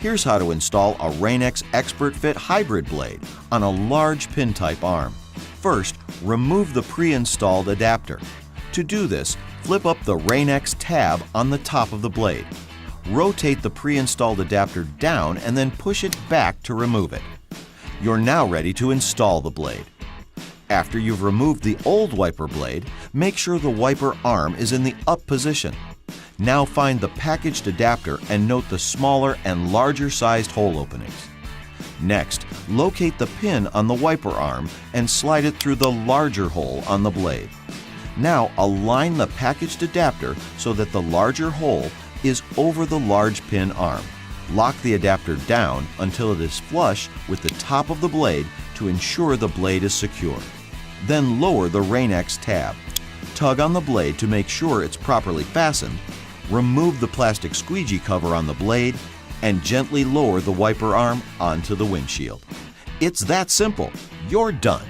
Here's how to install a Rain-X Expert Fit hybrid blade on a large pin-type arm. First, remove the pre-installed adapter. To do this, flip up the Rain-X tab on the top of the blade. Rotate the pre-installed adapter down and then push it back to remove it. You're now ready to install the blade. After you've removed the old wiper blade, make sure the wiper arm is in the up position. Now find the packaged adapter and note the smaller and larger sized hole openings. Next, locate the pin on the wiper arm and slide it through the larger hole on the blade. Now align the packaged adapter so that the larger hole is over the large pin arm. Lock the adapter down until it is flush with the top of the blade to ensure the blade is secure. Then lower the Rain-X tab. Tug on the blade to make sure it's properly fastened. Remove the plastic squeegee cover on the blade and gently lower the wiper arm onto the windshield. It's that simple. You're done.